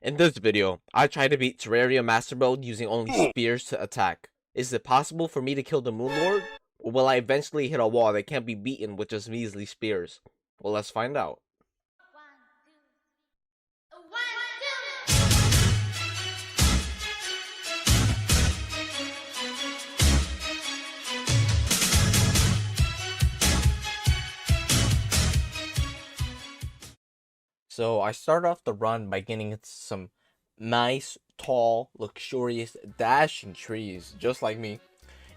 In this video, I try to beat Terraria Master Mode using only spears to attack. Is it possible for me to kill the Moon Lord? Or will I eventually hit a wall that can't be beaten with just measly spears? Well, let's find out. So I start off the run by getting into some nice, tall, luxurious, dashing trees, just like me,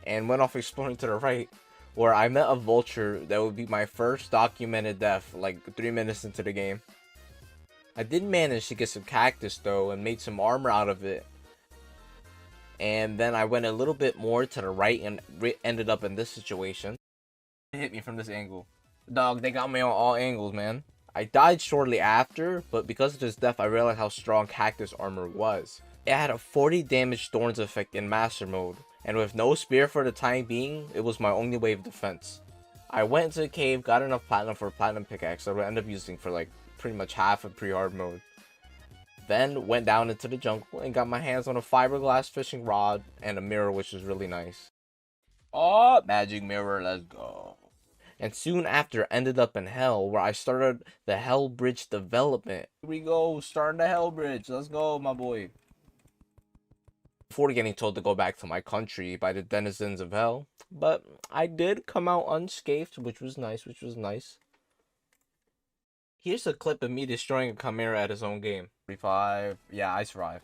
and went off exploring to the right, where I met a vulture that would be my first documented death, like 3 minutes into the game. I did manage to get some cactus though, and made some armor out of it. And then I went a little bit more to the right and ended up in this situation. It hit me from this angle. Dog, they got me on all angles, man. I died shortly after, but because of this death, I realized how strong cactus armor was. It had a 40 damage thorns effect in master mode, and with no spear for the time being, it was my only way of defense. I went into the cave, got enough platinum for a platinum pickaxe that I would end up using for like pretty much half of pre-hard mode. Then went down into the jungle and got my hands on a fiberglass fishing rod and a mirror, which was really nice. Oh, magic mirror, let's go. And soon after ended up in hell, where I started the hell bridge development. Here we go, starting the hell bridge. Let's go, my boy. Before getting told to go back to my country by the denizens of hell, but I did come out unscathed, which was nice, Here's a clip of me destroying a chimera at his own game. 35, yeah, I survived.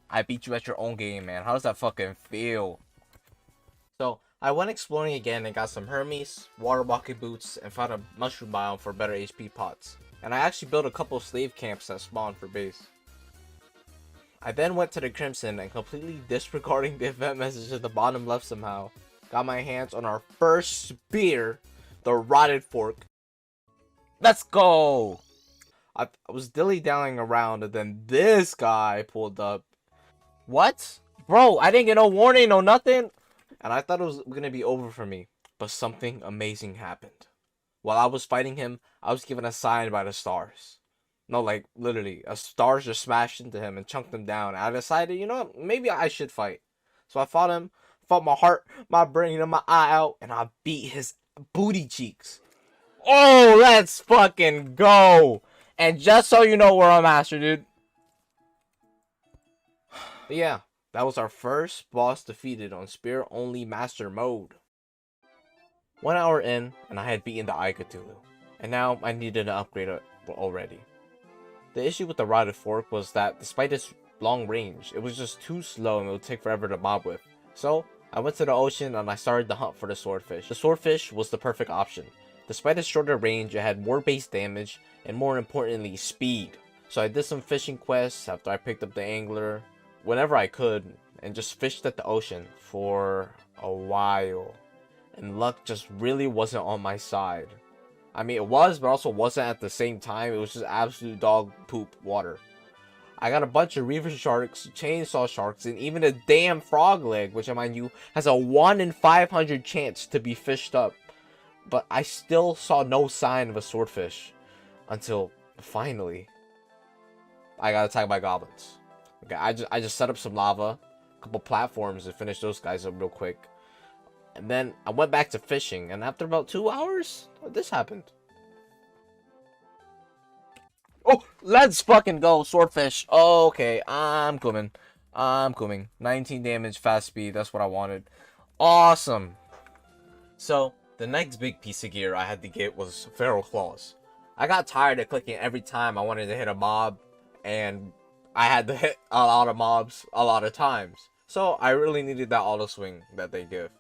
I beat you at your own game, man. How does that fucking feel? So, I went exploring again and got some Hermes, water walking boots, and found a mushroom biome for better HP pots. And I actually built a couple slave camps that spawned for base. I then went to the Crimson and completely disregarding the event message at the bottom left somehow, got my hands on our first spear, the Rotted Fork. Let's go! I was dilly-dallying around and then this guy pulled up. What? Bro, I didn't get no warning, no nothing! And I thought it was gonna be over for me, but something amazing happened. While I was fighting him, I was given a sign by the stars. No, like, literally, a stars just smashed into him and chunked him down. And I decided, you know what, maybe I should fight. So I fought him, fought my heart, my brain, and my eye out, and I beat his booty cheeks. Oh, let's fucking go! And just so you know, we're a master, dude. But yeah. That was our first boss defeated on Spear Only Master Mode. 1 hour in, and I had beaten the Eye Cthulhu, and now I needed an upgrade already. The issue with the Rotted Fork was that despite its long range, it was just too slow and it would take forever to mob with. So, I went to the ocean and I started the hunt for the swordfish. The swordfish was the perfect option. Despite its shorter range, it had more base damage, and more importantly, speed. So I did some fishing quests after I picked up the angler, whenever I could, and just fished at the ocean for a while, and luck just really wasn't on my side. I mean, it was, but also wasn't at the same time. It was just absolute dog poop water. I got a bunch of reaver sharks, chainsaw sharks, and even a damn frog leg, which, mind you, has a 1 in 500 chance to be fished up. But I still saw no sign of a swordfish until finally I got attacked by goblins. Okay, I just set up some lava, a couple platforms, and finished those guys up real quick. And then I went back to fishing, and after about 2 hours, this happened. Oh, let's fucking go, swordfish. Okay, I'm coming. 19 damage, fast speed, that's what I wanted. Awesome. So, the next big piece of gear I had to get was Feral Claws. I got tired of clicking every time I wanted to hit a mob, and I had to hit a lot of mobs a lot of times. So I really needed that auto swing that they give.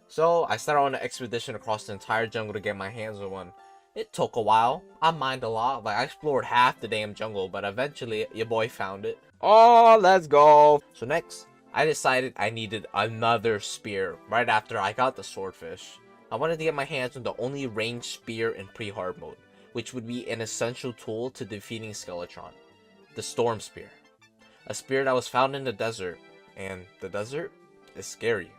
So I started on an expedition across the entire jungle to get my hands on one. It took a while. I mined a lot. Like, I explored half the damn jungle, but eventually your boy found it. Oh, let's go. So next, I decided I needed another spear right after I got the swordfish. I wanted to get my hands on the only ranged spear in pre-hard mode, which would be an essential tool to defeating Skeletron. The Storm Spear. A spear that was found in the desert, and the desert is scary.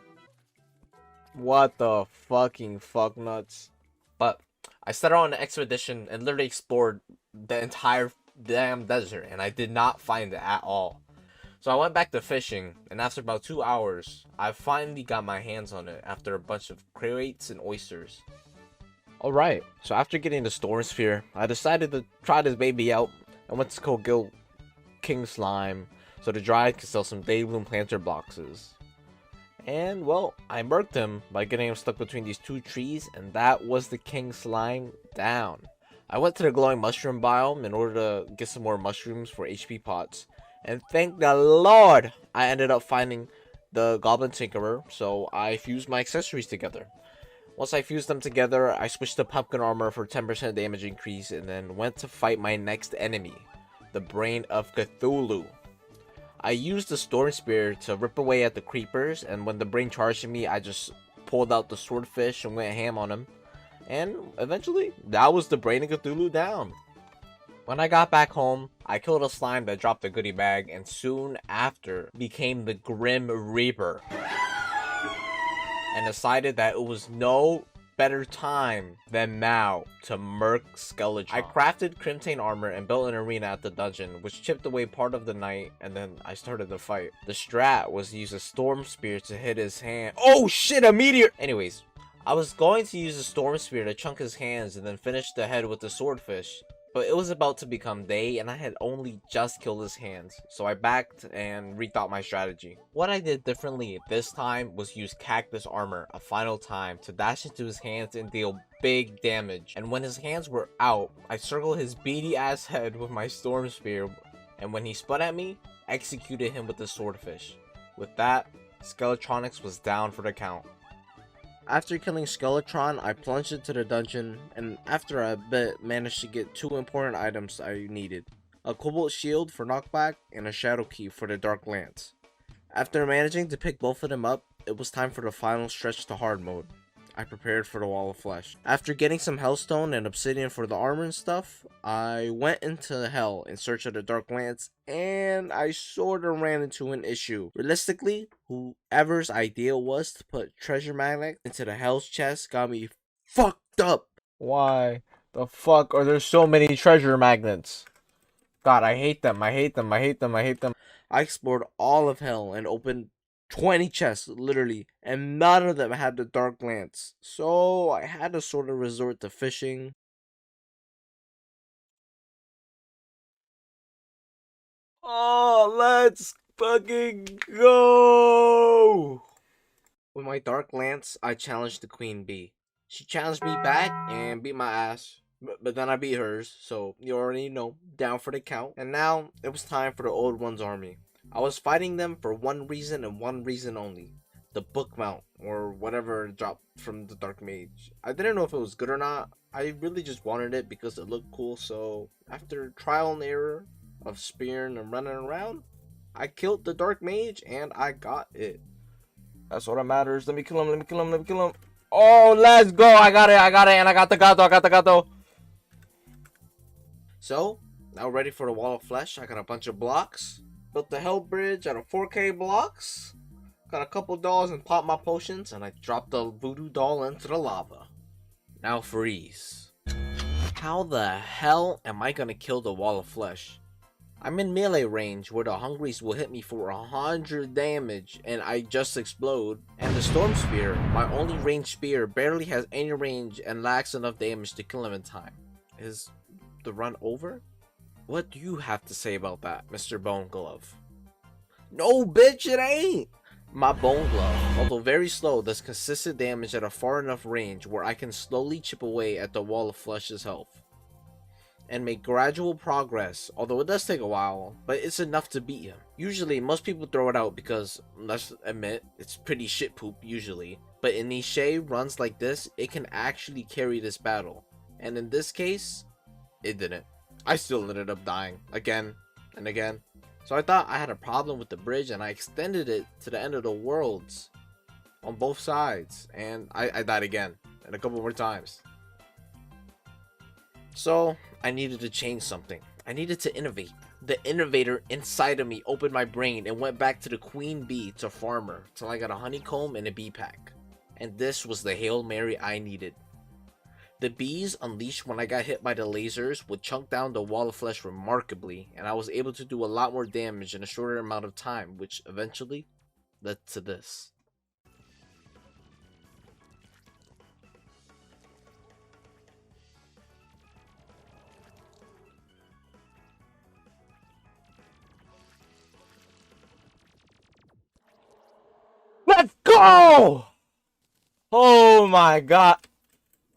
What the fucking fuck nuts? But I set out on an expedition and literally explored the entire damn desert, and I did not find it at all. So I went back to fishing, and after about 2 hours, I finally got my hands on it after a bunch of crates and oysters. Alright, so after getting the storm sphere, I decided to try this baby out and went to go kill King Slime so the Dryad could sell some Daybloom planter boxes. And well, I murked him by getting him stuck between these two trees, and that was the King Slime down. I went to the glowing mushroom biome in order to get some more mushrooms for HP pots, and thank the Lord I ended up finding the Goblin Tinkerer, so I fused my accessories together. Once I fused them together, I switched to pumpkin armor for 10% damage increase, and then went to fight my next enemy, the Brain of Cthulhu. I used the Storm Spear to rip away at the creepers, and when the brain charged me, I just pulled out the swordfish and went ham on him. And eventually, that was the Brain of Cthulhu down. When I got back home, I killed a slime that dropped a goodie bag, and soon after became the Grim Reaper. And decided that it was no better time than now to murk Skeletron. I crafted Crimtane armor and built an arena at the dungeon, which chipped away part of the night, and then I started the fight. The strat was to use a storm spear to hit his hand. Oh shit, a meteor! Anyways, I was going to use a storm spear to chunk his hands and then finish the head with the swordfish. But it was about to become day, and I had only just killed his hands, so I backed and rethought my strategy. What I did differently this time was use Cactus Armor a final time to dash into his hands and deal big damage. And when his hands were out, I circled his beady ass head with my Storm Spear, and when he spun at me, executed him with the Swordfish. With that, Skeletronics was down for the count. After killing Skeletron, I plunged into the dungeon, and after a bit, managed to get two important items I needed. A Cobalt Shield for knockback, and a Shadow Key for the Dark Lance. After managing to pick both of them up, it was time for the final stretch to hard mode. I prepared for the Wall of Flesh. After getting some Hellstone and Obsidian for the armor and stuff, I went into Hell in search of the Dark Lance, and I sorta ran into an issue. Realistically, whoever's idea was to put treasure magnet into the Hell's chest got me fucked up. Why the fuck are there so many treasure magnets? God, I hate them, I hate them, I hate them, I hate them. I explored all of Hell and opened 20 chests, literally, and none of them had the Dark Lance. So I had to sort of resort to fishing. Oh, let's fucking go! With my Dark Lance, I challenged the Queen Bee. She challenged me back and beat my ass. But then I beat hers, so you already know, down for the count. And now, it was time for the Old One's army. I was fighting them for one reason and one reason only. The book mount, or whatever dropped from the Dark Mage. I didn't know if it was good or not. I really just wanted it because it looked cool, so after trial and error of spearing and running around, I killed the Dark Mage and I got it. That's all that matters. Let me kill him, let me kill him, let me kill him. Oh, let's go! I got it, and I got the gato, So, now ready for the Wall of Flesh. I got a bunch of blocks. Built the Hell Bridge out of 4K blocks. Got a couple dolls and popped my potions, and I dropped the voodoo doll into the lava. Now freeze. How the hell am I gonna kill the Wall of Flesh? I'm in melee range where the Hungries will hit me for 100 damage and I just explode. And the Storm Spear, my only ranged spear, barely has any range and lacks enough damage to kill him in time. Is the run over? What do you have to say about that, Mr. Bone Glove? No, bitch, it ain't! My Bone Glove, although very slow, does consistent damage at a far enough range where I can slowly chip away at the Wall of Flesh's health. And make gradual progress, although it does take a while, but it's enough to beat him. Usually, most people throw it out because, let's admit, it's pretty shit poop usually. But in niche runs like this, it can actually carry this battle. And in this case, it didn't. I still ended up dying again and again. So I thought I had a problem with the bridge and I extended it to the end of the worlds on both sides. And I died again and a couple more times. So I needed to change something. I needed to innovate. The innovator inside of me opened my brain and went back to the Queen Bee to Farmer till I got a honeycomb and a bee pack. And this was the Hail Mary I needed. The bees unleashed when I got hit by the lasers would chunk down the wall of flesh remarkably, and I was able to do a lot more damage in a shorter amount of time, which eventually led to this. Let's go! Oh my god.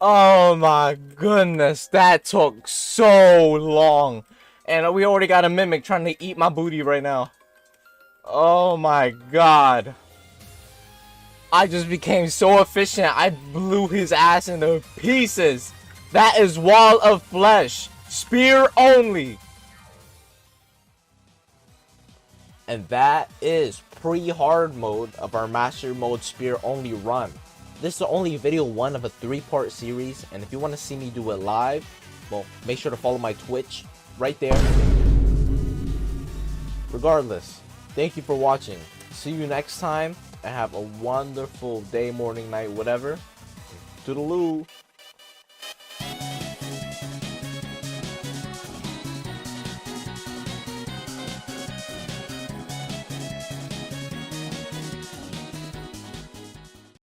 Oh my goodness. That took so long. And we already got a mimic trying to eat my booty right now. Oh my god. I just became so efficient. I blew his ass into pieces. That is wall of flesh. Spear only. And that is pre-hard mode of our Master Mode Spear Only run. This is the only video 1 of a 3-part series, and if you want to see me do it live, well, make sure to follow my Twitch right there. Regardless, thank you for watching. See you next time, and have a wonderful day, morning, night, whatever. Toodaloo.